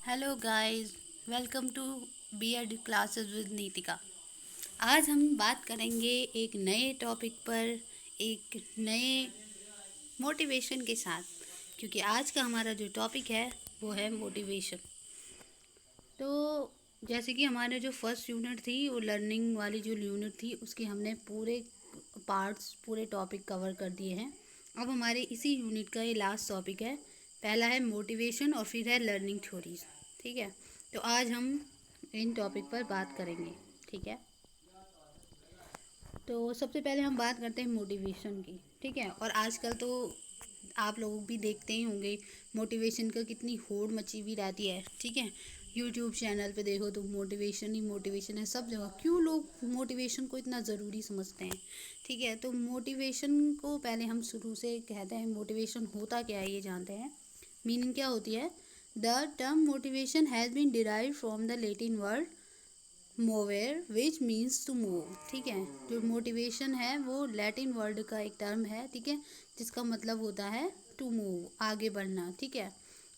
Hello guys, welcome to BEd classes with Nitika. आज हम बात करेंगे एक नए टॉपिक पर, एक नए मोटिवेशन के साथ। क्योंकि आज का हमारा जो टॉपिक है वो है मोटिवेशन। तो जैसे कि हमारे जो फर्स्ट यूनिट थी, वो लर्निंग वाली जो यूनिट थी, उसके हमने पूरे पार्ट्स, पूरे टॉपिक कवर कर दिए हैं। अब हमारे इसी यूनिट का ये लास्ट टॉपिक है। पहला है मोटिवेशन और फिर है लर्निंग थ्योरीज। ठीक है, तो आज हम इन टॉपिक पर बात करेंगे। ठीक है, तो सबसे पहले हम बात करते हैं मोटिवेशन की। ठीक है, और आजकल तो आप लोग भी देखते ही होंगे, मोटिवेशन का कितनी होड़ मची हुई रहती है। ठीक है, यूट्यूब चैनल पे देखो तो मोटिवेशन ही मोटिवेशन है सब जगह। क्यों लोग मोटिवेशन को इतना ज़रूरी समझते हैं? ठीक है, तो मोटिवेशन को पहले हम शुरू से कहते हैं, मोटिवेशन होता क्या है ये जानते हैं। मीनिंग क्या होती है? The term motivation has been derive from the Latin word movere which means to move. ठीक है, जो मोटिवेशन है वो लैटिन वर्ड का एक टर्म है। ठीक है, जिसका मतलब होता है टू मूव, आगे बढ़ना। ठीक है,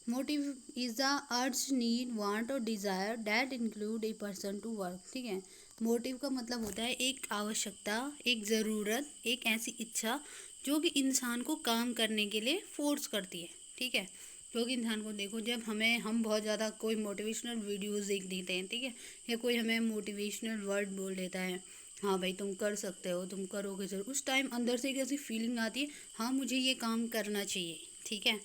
motive is the urge, need, want और desire that include a person to work. ठीक है, मोटिव का मतलब होता है एक आवश्यकता, एक ज़रूरत, एक ऐसी इच्छा जो कि इंसान को काम करने के लिए फोर्स करती है। ठीक है, क्योंकि इंसान को देखो, जब हम बहुत ज़्यादा कोई मोटिवेशनल वीडियोस देख देते हैं, ठीक है, या कोई हमें मोटिवेशनल वर्ड बोल देता है, हाँ भाई तुम कर सकते हो, तुम करोगे ज़रूर, उस टाइम अंदर से एक ऐसी फीलिंग आती है, हाँ मुझे ये काम करना चाहिए। ठीक है,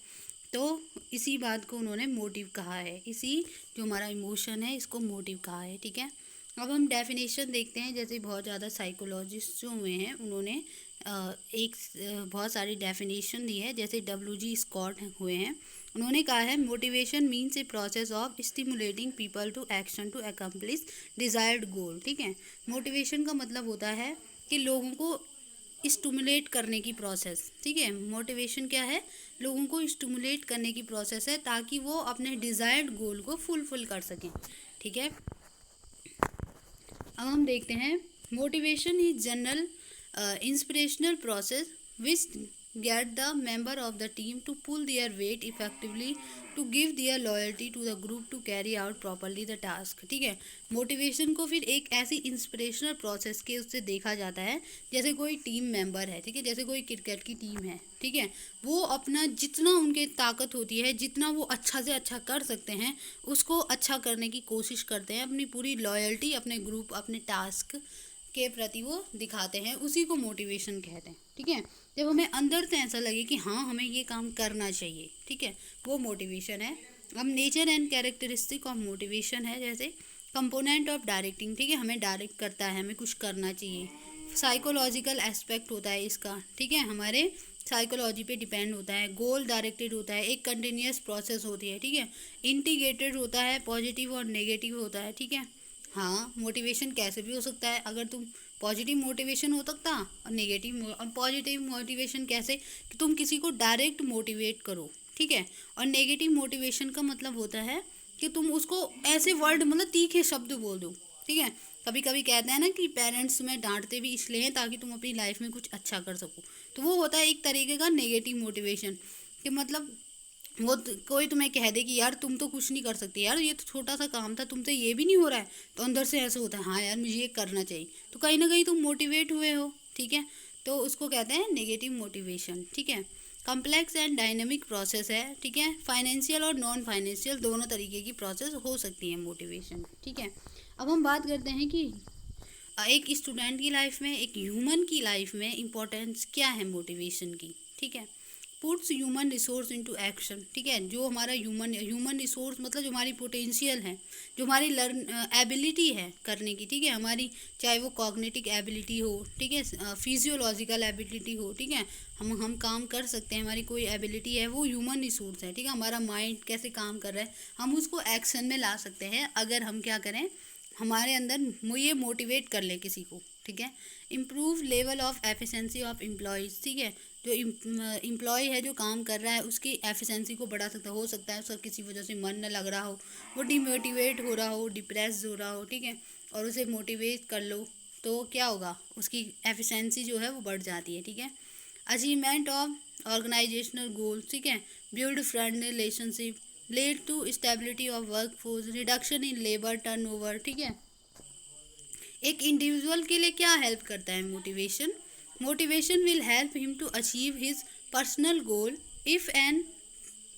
तो इसी बात को उन्होंने मोटिव कहा है। इसी जो हमारा इमोशन है इसको मोटिव कहा है। ठीक है, अब हम डेफिनेशन देखते हैं। जैसे बहुत ज़्यादा साइकोलॉजिस्ट जो हुए हैं उन्होंने बहुत सारी डेफिनेशन दी है। जैसे डब्ल्यू जी स्कॉट हुए हैं, उन्होंने कहा है motivation means a process of stimulating people to action to accomplish desired goal. ठीक है, मोटिवेशन का मतलब होता है कि लोगों को स्टिमुलेट करने की प्रोसेस। ठीक है, मोटिवेशन क्या है? लोगों को स्टिमुलेट करने की प्रोसेस है ताकि वो अपने डिज़ायर्ड गोल को फुलफिल कर सकें। ठीक है, अब हम देखते हैं motivation is general inspirational process which get the member of the team to pull their weight effectively to give their loyalty to the group to carry out properly the task। ठीक है, मोटिवेशन को फिर एक ऐसी inspirational process के उससे देखा जाता है, जैसे कोई टीम मेंबर है। ठीक है, जैसे कोई क्रिकेट की टीम है। ठीक है, वो अपना जितना उनके ताकत होती है, जितना वो अच्छा से अच्छा कर सकते हैं, उसको अच्छा करने की कोशिश करते हैं, अपनी पूरी लॉयल्टी अपने ग्रुप, अपने टास्क के प्रति वो दिखाते हैं, उसी को मोटिवेशन कहते हैं। ठीक है, जब हमें अंदर से ऐसा लगे कि हाँ हमें ये काम करना चाहिए, ठीक है, वो मोटिवेशन है। अब nature and characteristic of motivation है, जैसे कंपोनेंट ऑफ डायरेक्टिंग। ठीक है, हमें डायरेक्ट करता है, हमें कुछ करना चाहिए। साइकोलॉजिकल एस्पेक्ट होता है इसका। ठीक है, हमारे साइकोलॉजी पे डिपेंड होता है। गोल डायरेक्टेड होता है, एक कंटिन्यूस प्रोसेस होती है। ठीक है, इंटीग्रेटेड होता है, पॉजिटिव और नेगेटिव होता है। ठीक है, हाँ मोटिवेशन कैसे भी हो सकता है। अगर तुम पॉजिटिव मोटिवेशन हो सकता, और नेगेटिव और पॉजिटिव मोटिवेशन कैसे कि तुम किसी को डायरेक्ट मोटिवेट करो। ठीक है, और नेगेटिव मोटिवेशन का मतलब होता है कि तुम उसको ऐसे वर्ड, मतलब तीखे शब्द बोल दो। ठीक है, कभी कभी कहते हैं ना कि पेरेंट्स में डांटते भी इसलिए हैं ताकि तुम अपनी लाइफ में कुछ अच्छा कर सको। तो वो होता है एक तरीके का नेगेटिव मोटिवेशन, कि मतलब कोई तुम्हें कह दे कि यार तुम तो कुछ नहीं कर सकती, यार ये तो छोटा सा काम था, तुमसे ये भी नहीं हो रहा है, तो अंदर से ऐसा होता है हाँ यार मुझे ये करना चाहिए, तो कहीं ना कहीं तुम मोटिवेट हुए हो। ठीक है, तो उसको कहते हैं नेगेटिव मोटिवेशन। ठीक है, कम्प्लेक्स एंड डायनेमिक प्रोसेस है। ठीक है, फाइनेंशियल और नॉन फाइनेंशियल दोनों तरीके की प्रोसेस हो सकती है मोटिवेशन। ठीक है, अब हम बात करते हैं कि एक स्टूडेंट की लाइफ में, एक ह्यूमन की लाइफ में इम्पोर्टेंस क्या है मोटिवेशन की। ठीक है, puts human resource into action. ठीक है, जो हमारा ह्यूमन रिसोर्स मतलब जो हमारी पोटेंशियल है, जो हमारी लर्न एबिलिटी है करने की। ठीक है, हमारी चाहे वो कॉग्निटिव एबिलिटी हो, ठीक है, फिजियोलॉजिकल एबिलिटी हो। ठीक है, हम काम कर सकते हैं, हमारी कोई एबिलिटी है, वो ह्यूमन रिसोर्स है। ठीक है, हमारा माइंड कैसे काम कर रहा है, हम उसको एक्शन में ला सकते हैं अगर हम क्या करें, हमारे अंदर ये मोटिवेट कर ले किसी को। ठीक है, improve level of efficiency of employees. ठीक है, जो एम्प्लॉय है जो काम कर रहा है उसकी एफिशिएंसी को बढ़ा सकता हो सकता है उसका किसी वजह से मन न लग रहा हो, वो डिमोटिवेट हो रहा हो, डिप्रेस हो रहा हो। ठीक है, और उसे मोटिवेट कर लो तो क्या होगा, उसकी एफिशिएंसी जो है वो बढ़ जाती है। ठीक है, अचीवमेंट ऑफ ऑर्गेनाइजेशनल गोल्स। ठीक है, build friend relationship, lead to stability of work force, reduction in labour turnover. ठीक है, एक इंडिविजुअल के लिए क्या हेल्प करता है motivation? Motivation will help him to achieve his personal goal. If an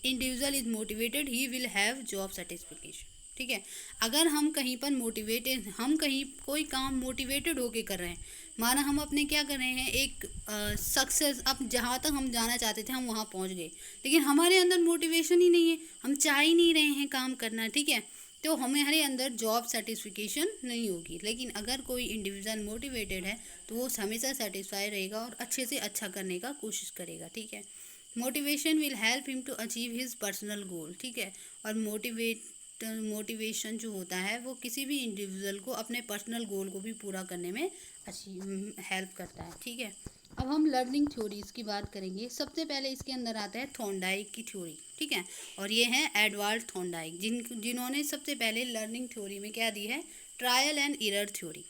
individual is motivated he will have job satisfaction. ठीक है, अगर हम कहीं पर मोटिवेटेड, हम कहीं कोई काम मोटिवेटेड होके कर रहे हैं, माना हम अपने क्या कर रहे हैं, एक सक्सेस, अब जहाँ तक हम जाना चाहते थे हम वहाँ पहुँच गए, लेकिन हमारे अंदर मोटिवेशन ही नहीं है, हम चाह ही नहीं रहे हैं काम करना। ठीक है, तो हमारे अंदर जॉब सेटिस्फिकेशन नहीं होगी। लेकिन अगर कोई इंडिविजुअल मोटिवेटेड है तो वो हमेशा सेटिस्फाई रहेगा और अच्छे से अच्छा करने का कोशिश करेगा। ठीक है, motivation will help him to achieve his personal goal. ठीक है, और मोटिवेशन जो होता है वो किसी भी इंडिविजुअल को अपने पर्सनल गोल को भी पूरा करने में हेल्प करता है। ठीक है, अब हम लर्निंग थ्योरीज की बात करेंगे। सबसे पहले इसके अंदर आता है थॉर्नडाइक की थ्योरी। ठीक है, और ये है एडवर्ड थॉर्नडाइक, जिन्होंने सबसे पहले लर्निंग थ्योरी में क्या दी है, ट्रायल एंड एरर थ्योरी।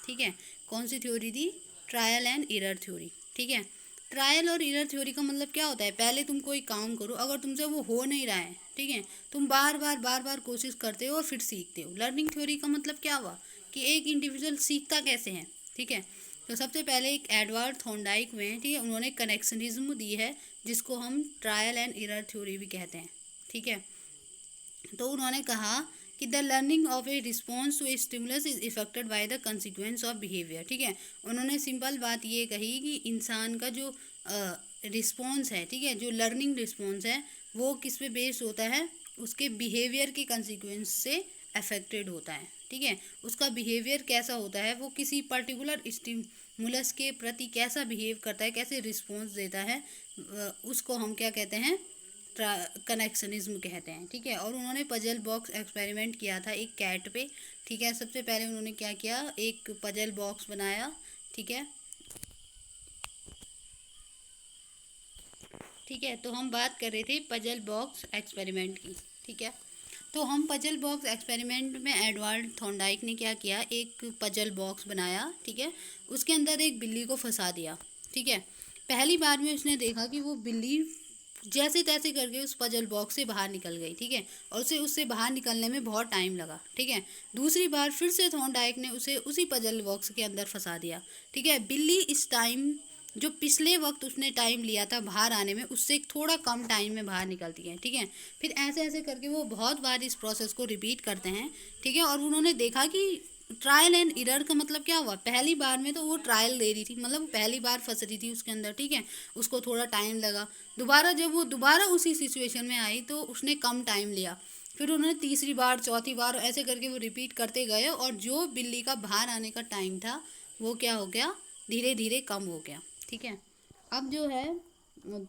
ठीक है, कौन सी थ्योरी दी, ट्रायल एंड एरर थ्योरी। ठीक है, ट्रायल और एरर थ्योरी का मतलब क्या होता है, पहले तुम कोई काम करो, अगर तुमसे वो हो नहीं रहा है, ठीक है, तुम बार बार कोशिश करते हो और फिर सीखते हो। लर्निंग थ्योरी का मतलब क्या हुआ कि एक इंडिविजुअल सीखता कैसे है। ठीक है, तो सबसे पहले एक एडवर्ड थॉर्नडाइक में, ठीक है, उन्होंने कनेक्शनिज्म दी है, जिसको हम ट्रायल एंड एरर थ्योरी भी कहते हैं। ठीक है, तो उन्होंने कहा कि the learning of a response to a stimulus is effected by the consequence of behaviour. ठीक है, उन्होंने सिंपल बात ये कही कि इंसान का जो रिस्पॉन्स है, ठीक है, जो लर्निंग रिस्पॉन्स है वो किस पे बेस्ड होता है, उसके बिहेवियर के कंसिक्वेंस से अफेक्टेड होता है। ठीक है, उसका बिहेवियर कैसा होता है, वो किसी पर्टिकुलर स्टिमुलस के प्रति कैसा बिहेव करता है, कैसे रिस्पॉन्स देता है, उसको हम क्या कहते हैं, कनेक्शनिज्म कहते हैं। ठीक है, और उन्होंने पजल बॉक्स एक्सपेरिमेंट किया था एक कैट पे। ठीक है, सबसे पहले उन्होंने क्या किया, एक पजल बॉक्स बनाया। ठीक है, ठीक है, तो हम बात कर रहे थे पजल बॉक्स एक्सपेरिमेंट की। ठीक है, तो हम पजल बॉक्स एक्सपेरिमेंट में एडवर्ड थॉर्नडाइक ने क्या किया, एक पजल बॉक्स बनाया। ठीक है, उसके अंदर एक बिल्ली को फंसा दिया। ठीक है, पहली बार में उसने देखा कि वो बिल्ली जैसे तैसे करके उस पजल बॉक्स से बाहर निकल गई। ठीक है, और उसे उससे बाहर निकलने में बहुत टाइम लगा। ठीक है, दूसरी बार फिर से थॉर्नडाइक ने उसे उसी पजल बॉक्स के अंदर फंसा दिया। ठीक है, बिल्ली इस टाइम, जो पिछले वक्त उसने टाइम लिया था बाहर आने में, उससे थोड़ा कम टाइम में बाहर निकलती है। ठीक है, फिर ऐसे ऐसे करके वो बहुत बार इस प्रोसेस को रिपीट करते हैं। ठीक है, और उन्होंने देखा कि ट्रायल एंड एरर का मतलब क्या हुआ, पहली बार में तो वो ट्रायल ले रही थी, मतलब पहली बार फंस रही थी उसके अंदर। ठीक है, उसको थोड़ा टाइम लगा, दोबारा जब वो दोबारा उसी सिचुएशन में आई तो उसने कम टाइम लिया, फिर उन्होंने तीसरी बार, चौथी बार, ऐसे करके वो रिपीट करते गए, और जो बिल्ली का बाहर आने का टाइम था वो क्या हो गया, धीरे धीरे कम हो गया। ठीक है, अब जो है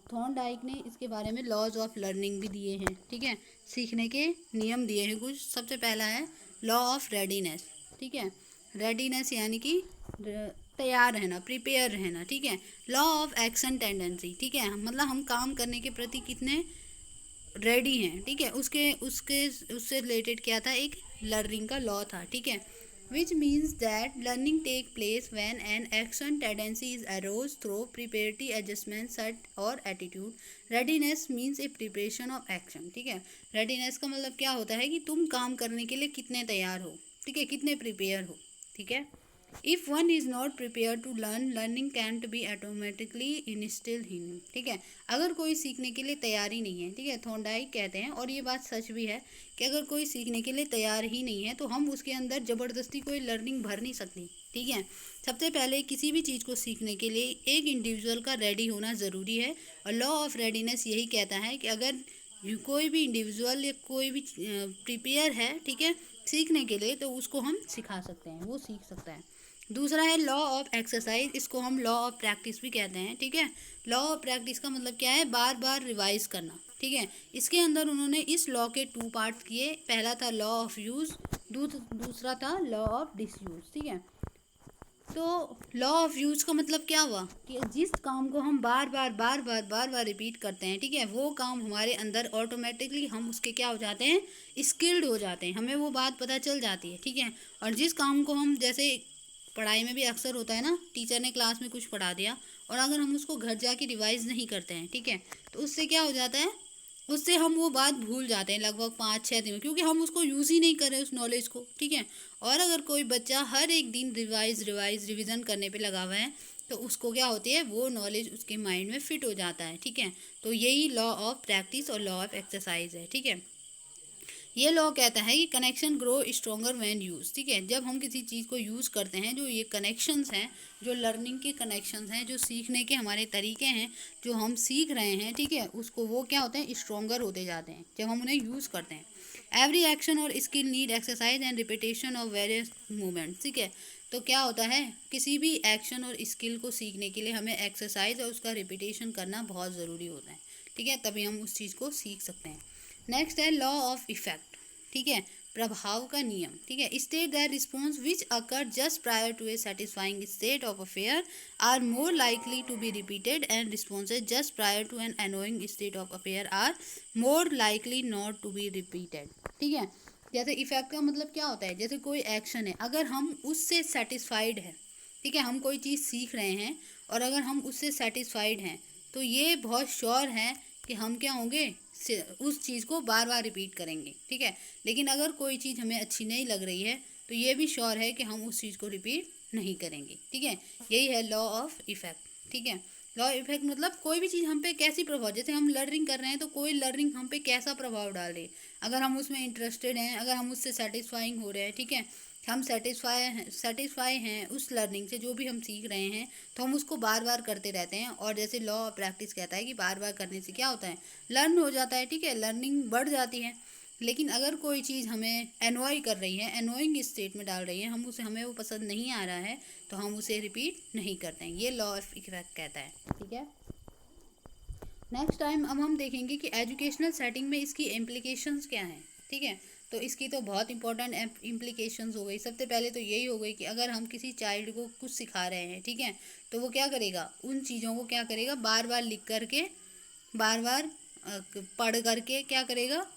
थॉर्नडाइक ने इसके बारे में लॉज ऑफ लर्निंग भी दिए हैं। ठीक है, सीखने के नियम दिए हैं कुछ। सबसे पहला है लॉ ऑफ रेडीनेस। ठीक है, रेडीनेस यानी कि तैयार रहना, प्रिपेयर रहना। ठीक है, लॉ ऑफ एक्शन टेंडेंसी। ठीक है, मतलब हम काम करने के प्रति कितने रेडी हैं। ठीक है, उसके उसके उससे रिलेटेड क्या था, एक लर्निंग का लॉ था। ठीक है, which means that learning take place when an action tendency is arose through preparatory adjustment set or attitude. readiness means a preparation of action. ठीक है, readiness का मतलब क्या होता है कि तुम काम करने के लिए कितने तैयार हो। ठीक है, कितने प्रिपेयर हो। ठीक है, if one is not prepare to learn, learning can't be automatically instil in. ठीक है, अगर कोई सीखने के लिए तैयार ही नहीं है, ठीक है, थॉर्नडाइक कहते हैं, और ये बात सच भी है कि अगर कोई सीखने के लिए तैयार ही नहीं है तो हम उसके अंदर ज़बरदस्ती कोई लर्निंग भर नहीं सकती। ठीक है, सबसे पहले किसी भी चीज़ को सीखने के लिए एक इंडिविजुअल का रेडी होना ज़रूरी है, और लॉ ऑफ रेडीनेस यही कहता है कि अगर कोई भी इंडिविजुअल या कोई भी प्रिपेयर है, ठीक है, सीखने के लिए, तो उसको हम सिखा सकते हैं, वो सीख सकता है। दूसरा है लॉ ऑफ एक्सरसाइज, इसको हम लॉ ऑफ प्रैक्टिस भी कहते हैं। ठीक है, लॉ ऑफ प्रैक्टिस का मतलब क्या है, बार बार रिवाइज करना। ठीक है, इसके अंदर उन्होंने इस लॉ के 2 पार्ट्स किए, पहला था लॉ ऑफ यूज़, दूसरा था लॉ ऑफ डिसयूज। ठीक है, तो लॉ ऑफ यूज का मतलब क्या हुआ कि जिस काम को हम बार बार रिपीट करते हैं, ठीक है, वो काम हमारे अंदर ऑटोमेटिकली, हम उसके क्या हो जाते हैं, स्किल्ड हो जाते हैं, हमें वो बात पता चल जाती है। ठीक है, और जिस काम को हम, जैसे पढ़ाई में भी अक्सर होता है ना, टीचर ने क्लास में कुछ पढ़ा दिया और अगर हम उसको घर जाके रिवाइज नहीं करते हैं, ठीक है, तो उससे क्या हो जाता है, उससे हम वो बात भूल जाते हैं लगभग 5-6 दिन में, क्योंकि हम उसको यूज़ ही नहीं कर रहे उस नॉलेज को, ठीक है। और अगर कोई बच्चा हर एक दिन रिवीजन करने पे लगा हुआ है, तो उसको क्या होती है, वो नॉलेज उसके माइंड में फिट हो जाता है, ठीक है। तो यही लॉ ऑफ प्रैक्टिस और लॉ ऑफ एक्सरसाइज है, ठीक है। ये लॉ कहता है कि connection grow stronger when use, ठीक है। जब हम किसी चीज़ को यूज़ करते हैं, जो ये कनेक्शंस हैं, जो लर्निंग के कनेक्शंस हैं, जो सीखने के हमारे तरीके हैं, जो हम सीख रहे हैं, ठीक है, उसको वो क्या होते हैं, स्ट्रोंगर होते जाते हैं जब हम उन्हें यूज़ करते हैं। एवरी एक्शन और skill need exercise and repetition of various movements, ठीक है। तो क्या होता है, किसी भी एक्शन और स्किल को सीखने के लिए हमें एक्सरसाइज और उसका रिपीटेशन करना बहुत ज़रूरी होता है, ठीक है, तभी हम उस चीज़ को सीख सकते हैं। नेक्स्ट है लॉ ऑफ इफेक्ट, ठीक है, प्रभाव का नियम, ठीक है। State that response which occur just prior to a satisfying state of affair are more likely to be repeated and responses just prior to an annoying state of affair are more likely not to be repeated, ठीक है। जैसे effect का मतलब क्या होता है, जैसे कोई एक्शन है, अगर हम उससे सेटिस्फाइड हैं, ठीक है, हम कोई चीज़ सीख रहे हैं और अगर हम उससे सेटिस्फाइड हैं, तो ये बहुत श्योर है कि हम क्या होंगे, उस चीज़ को बार बार रिपीट करेंगे, ठीक है। लेकिन अगर कोई चीज़ हमें अच्छी नहीं लग रही है, तो ये भी श्योर है कि हम उस चीज़ को रिपीट नहीं करेंगे, ठीक है। यही है लॉ ऑफ इफेक्ट, ठीक है। लॉ ऑफ इफेक्ट मतलब कोई भी चीज़ हम पे कैसी प्रभाव, जैसे हम लर्निंग कर रहे हैं, तो कोई लर्निंग हम पे कैसा प्रभाव डाल रही है, अगर हम उसमें इंटरेस्टेड हैं, अगर हम उससे सेटिस्फाइंग हो रहे हैं, ठीक है, हम सेटिस्फाई हैं उस लर्निंग से, जो भी हम सीख रहे हैं, तो हम उसको बार बार करते रहते हैं। और जैसे लॉ ऑफ प्रैक्टिस कहता है कि बार बार करने से क्या होता है, लर्न हो जाता है, ठीक है, लर्निंग बढ़ जाती है। लेकिन अगर कोई चीज़ हमें एनॉय कर रही है, एनॉइंग स्टेट में डाल रही है, हमें वो पसंद नहीं आ रहा है, तो हम उसे रिपीट नहीं करते हैं। ये लॉ ऑफ इफेक्ट कहता है, ठीक है। नेक्स्ट टाइम अब हम देखेंगे कि एजुकेशनल सेटिंग में इसकी इम्प्लीकेशंस क्या हैं, ठीक है। तो इसकी तो बहुत इंपॉर्टेंट इम्प्लीकेशंस हो गई। सबसे पहले तो यही हो गई कि अगर हम किसी चाइल्ड को कुछ सिखा रहे हैं, ठीक है, तो वो क्या करेगा, उन चीज़ों को क्या करेगा, बार बार लिख करके, बार बार पढ़ करके क्या करेगा,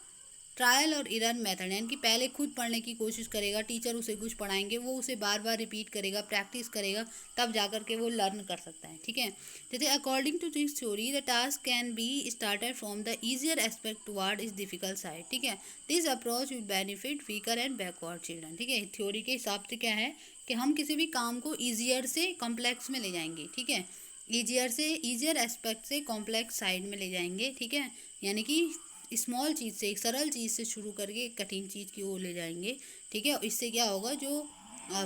ट्रायल और एरर मेथड, यानी कि पहले खुद पढ़ने की कोशिश करेगा, टीचर उसे कुछ पढ़ाएंगे, वो उसे बार बार रिपीट करेगा, प्रैक्टिस करेगा, तब जा कर के वो लर्न कर सकता है, ठीक है। जैसे according to this theory the task can be started from the easier aspect toward is difficult side, ठीक है। This approach will benefit weaker and backward children, ठीक है। थ्योरी के हिसाब से क्या है कि हम किसी भी काम को ईजियर से कॉम्प्लेक्स में ले जाएंगे, ठीक है, ईजियर एस्पेक्ट से कॉम्प्लेक्स साइड में ले जाएंगे, ठीक है, यानी कि स्मॉल चीज़ से, एक सरल चीज़ से शुरू करके एक कठिन चीज़ की ओर ले जाएंगे, ठीक है। इससे क्या होगा, जो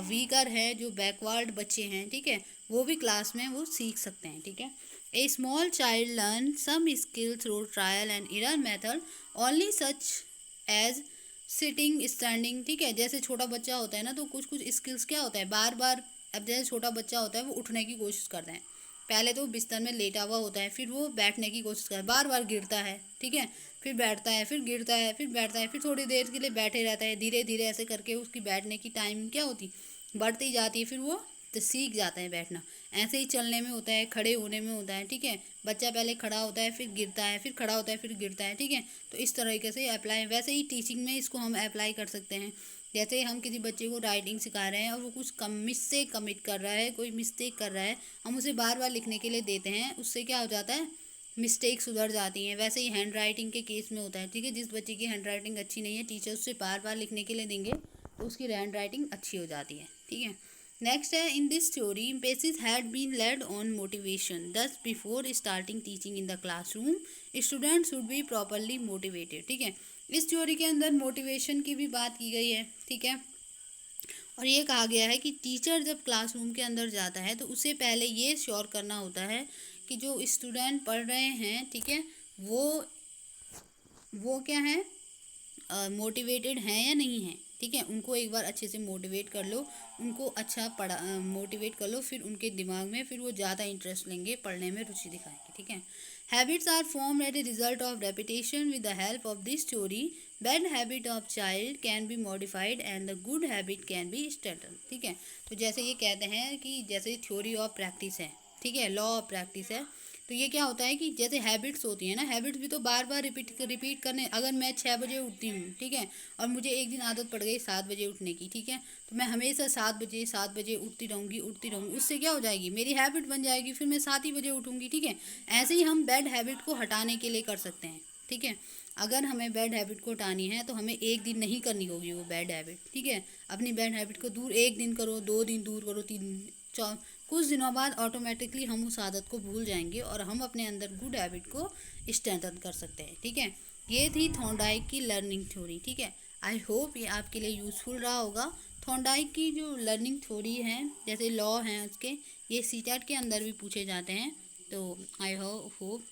वीकर है, जो बैकवर्ड बच्चे हैं, ठीक है, वो भी क्लास में वो सीख सकते हैं, ठीक है। A small child learn some skill through trial and error method only such as sitting standing, ठीक है। जैसे छोटा बच्चा होता है ना, तो कुछ कुछ स्किल्स क्या होता है, बार बार, अब जैसे छोटा बच्चा होता है, वो उठने की कोशिश करता है, पहले तो बिस्तर में लेटा हुआ होता है, फिर वो बैठने की कोशिश करता है, बार बार गिरता है, ठीक है, फिर बैठता है, फिर गिरता है, फिर बैठता है, फिर थोड़ी देर के लिए बैठे रहता है, धीरे धीरे ऐसे करके उसकी बैठने की टाइम क्या होती, बढ़ती जाती है, फिर वो तो सीख जाता है बैठना। ऐसे ही चलने में होता है, खड़े होने में होता है, ठीक है। बच्चा पहले खड़ा होता है, फिर गिरता है, फिर खड़ा होता है, फिर गिरता है, ठीक है। तो इस तरीके से अप्लाई, वैसे ही टीचिंग में इसको हम अप्लाई कर सकते हैं। जैसे हम किसी बच्चे को राइटिंग सिखा रहे हैं और वो कुछ मिस्टेक कमिट कर रहा है, कोई मिस्टेक कर रहा है, हम उसे बार बार लिखने के लिए देते हैं, उससे क्या हो जाता है, मिस्टेक सुधर जाती हैं। वैसे ही हैंड राइटिंग के केस में होता है, ठीक है। जिस बच्चे की हैंड राइटिंग अच्छी नहीं है, टीचर उससे बार बार लिखने के लिए देंगे, तो उसकी हैंड राइटिंग अच्छी हो जाती है, ठीक है। नेक्स्ट है, in this theory emphasis had been laid on motivation, thus before starting teaching in the classroom student should be properly motivated, ठीक है। इस थ्योरी के अंदर मोटिवेशन की भी बात की गई है, ठीक है। और ये कहा गया है कि टीचर जब क्लासरूम के अंदर जाता है, तो उसे पहले ये श्योर करना होता है कि जो स्टूडेंट पढ़ रहे हैं, ठीक है, वो क्या है, मोटिवेटेड हैं या नहीं हैं, ठीक है। उनको एक बार अच्छे से मोटिवेट कर लो, उनको अच्छा मोटिवेट कर लो, फिर उनके दिमाग में फिर वो ज़्यादा इंटरेस्ट लेंगे, पढ़ने में रुचि दिखाएंगे, ठीक है। Habits are formed at a result of repetition with the help of this theory bad habit of child can be modified and the good habit can be strengthen, ठीक है। तो जैसे ये कहते हैं कि जैसे थ्योरी ऑफ प्रैक्टिस है, ठीक है, लॉ ऑफ प्रैक्टिस है, तो ये क्या होता है कि जैसे हैबिट्स होती हैं ना, हैबिट्स भी तो बार बार रिपीट करने, अगर मैं 6 बजे उठती हूँ, ठीक है, और मुझे एक दिन आदत पड़ गई 7 बजे उठने की, ठीक है, तो मैं हमेशा 7 बजे उठती रहूँगी, उससे क्या हो जाएगी, मेरी हैबिट बन जाएगी, फिर मैं 7 ही बजे उठूँगी, ठीक है। ऐसे ही हम बैड हैबिट को हटाने के लिए कर सकते हैं, ठीक है। अगर हमें बैड हैबिट को हटानी है तो हमें एक दिन नहीं करनी होगी वो बैड हैबिट, ठीक है। अपनी बैड हैबिट को दूर एक दिन करो, 2 दिन दूर करो, 3 दिन, कुछ दिनों बाद ऑटोमेटिकली हम उस आदत को भूल जाएंगे और हम अपने अंदर गुड हैबिट को स्ट्रेंथन कर सकते हैं, ठीक है। ये थी थॉर्नडाइक की लर्निंग थ्योरी, ठीक है। आई होप ये आपके लिए यूज़फुल रहा होगा। थॉर्नडाइक की जो लर्निंग थ्योरी है, जैसे लॉ हैं उसके, ये सीटेट के अंदर भी पूछे जाते हैं। तो आई होप